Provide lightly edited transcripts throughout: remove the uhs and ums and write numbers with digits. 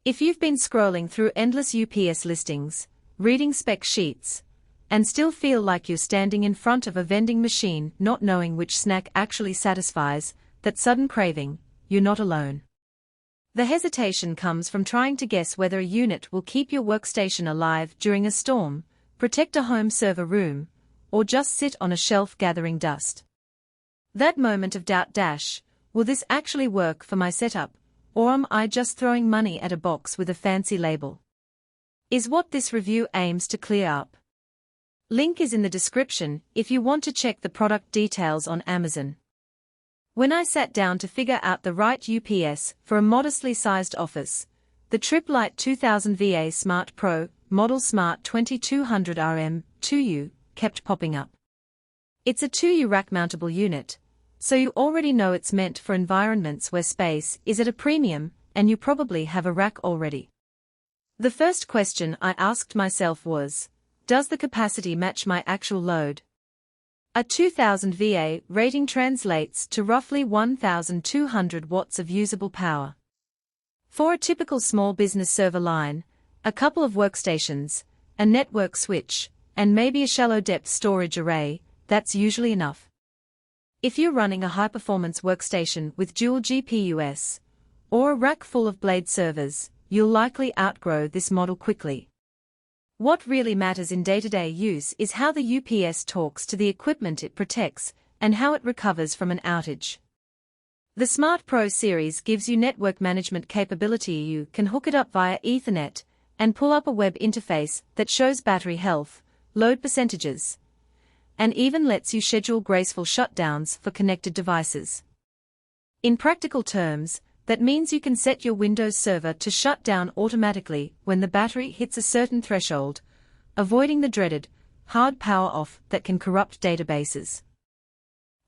If you've been scrolling through endless UPS listings, reading spec sheets, and still feel like you're standing in front of a vending machine not knowing which snack actually satisfies that sudden craving, you're not alone. The hesitation comes from trying to guess whether a unit will keep your workstation alive during a storm, protect a home server room, or just sit on a shelf gathering dust. That moment of doubt will this actually work for my setup, or am I just throwing money at a box with a fancy label? Is what this review aims to clear up. Link is in the description if you want to check the product details on Amazon. When I sat down to figure out the right UPS for a modestly sized office, the Tripp Lite 2000va Smart Pro Model Smart 2200 2U kept popping up. It's a 2U rack-mountable unit, so you already know it's meant for environments where space is at a premium, and you probably have a rack already. The first question I asked myself was, does the capacity match my actual load? A 2000va rating translates to roughly 1,200 watts of usable power. For a typical small business server line, a couple of workstations, a network switch, and maybe a shallow depth storage array, that's usually enough. If you're running a high-performance workstation with dual GPUs, or a rack full of blade servers, you'll likely outgrow this model quickly. What really matters in day-to-day use is how the UPS talks to the equipment it protects and how it recovers from an outage. The Smart Pro series gives you network management capability. You can hook it up via Ethernet and pull up a web interface that shows battery health, load percentages, and even lets you schedule graceful shutdowns for connected devices. In practical terms, that means you can set your Windows server to shut down automatically when the battery hits a certain threshold, avoiding the dreaded hard power off that can corrupt databases.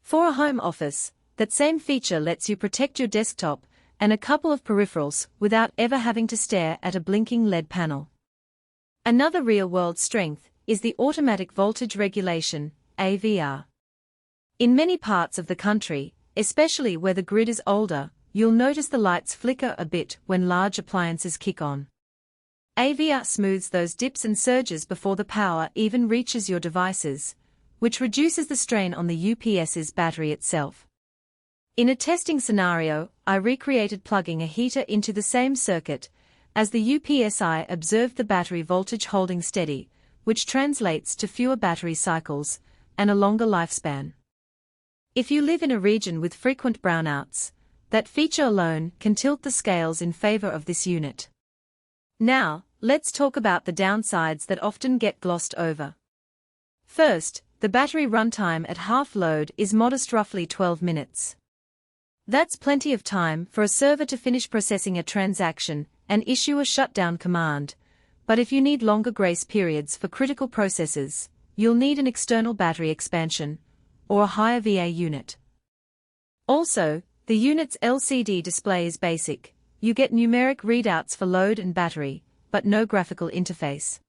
For a home office, that same feature lets you protect your desktop and a couple of peripherals without ever having to stare at a blinking LED panel. Another real-world strength is the automatic voltage regulation, AVR. In many parts of the country, especially where the grid is older, you'll notice the lights flicker a bit when large appliances kick on. AVR smooths those dips and surges before the power even reaches your devices, which reduces the strain on the UPS's battery itself. In a testing scenario, I recreated plugging a heater into the same circuit. As the UPS, I observed the battery voltage holding steady, which translates to fewer battery cycles and a longer lifespan. If you live in a region with frequent brownouts, that feature alone can tilt the scales in favor of this unit. Now, let's talk about the downsides that often get glossed over. First, the battery runtime at half load is modest, roughly 12 minutes. That's plenty of time for a server to finish processing a transaction and issue a shutdown command, but if you need longer grace periods for critical processes, you'll need an external battery expansion or a higher VA unit. Also, the unit's LCD display is basic. You get numeric readouts for load and battery, but no graphical interface.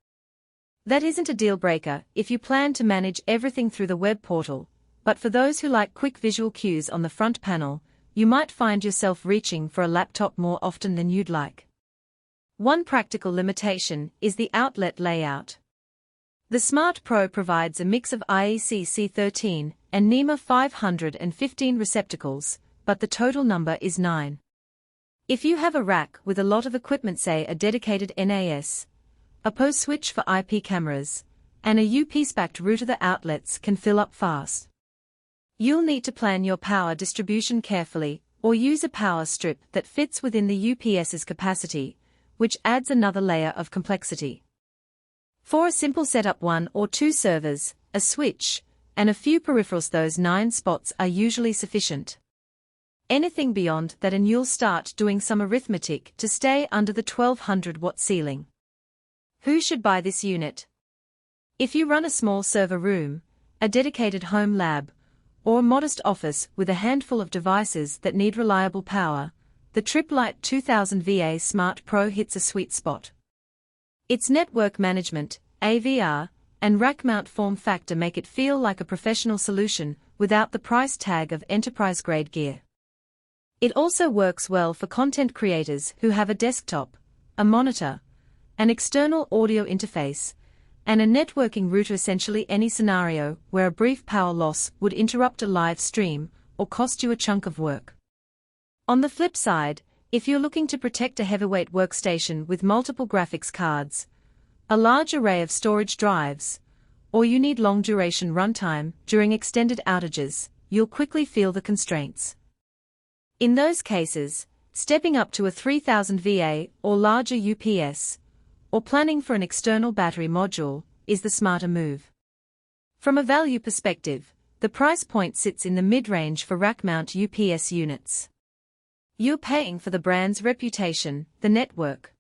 That isn't a deal breaker if you plan to manage everything through the web portal, but for those who like quick visual cues on the front panel, you might find yourself reaching for a laptop more often than you'd like. One practical limitation is the outlet layout. The Smart Pro provides a mix of IEC C13 and NEMA 515 receptacles, but the total number is 9. If you have a rack with a lot of equipment, say a dedicated NAS, a POS switch for IP cameras, and a UPS-backed router, the outlets can fill up fast. You'll need to plan your power distribution carefully, or use a power strip that fits within the UPS's capacity, which adds another layer of complexity. For a simple setup, 1 or 2 servers, a switch, and a few peripherals, those 9 spots are usually sufficient. Anything beyond that and you'll start doing some arithmetic to stay under the 1200-watt ceiling. Who should buy this unit? If you run a small server room, a dedicated home lab, or a modest office with a handful of devices that need reliable power, the Tripp Lite 2000va Smart Pro hits a sweet spot. Its network management, AVR, and rack mount form factor make it feel like a professional solution without the price tag of enterprise-grade gear. It also works well for content creators who have a desktop, a monitor, an external audio interface, and a networking router. Essentially any scenario where a brief power loss would interrupt a live stream or cost you a chunk of work. On the flip side, if you're looking to protect a heavyweight workstation with multiple graphics cards, a large array of storage drives, or you need long-duration runtime during extended outages, you'll quickly feel the constraints. In those cases, stepping up to a 3000va or larger UPS, or planning for an external battery module, is the smarter move. From a value perspective, the price point sits in the mid-range for rack-mount UPS units. You're paying for the brand's reputation, the network,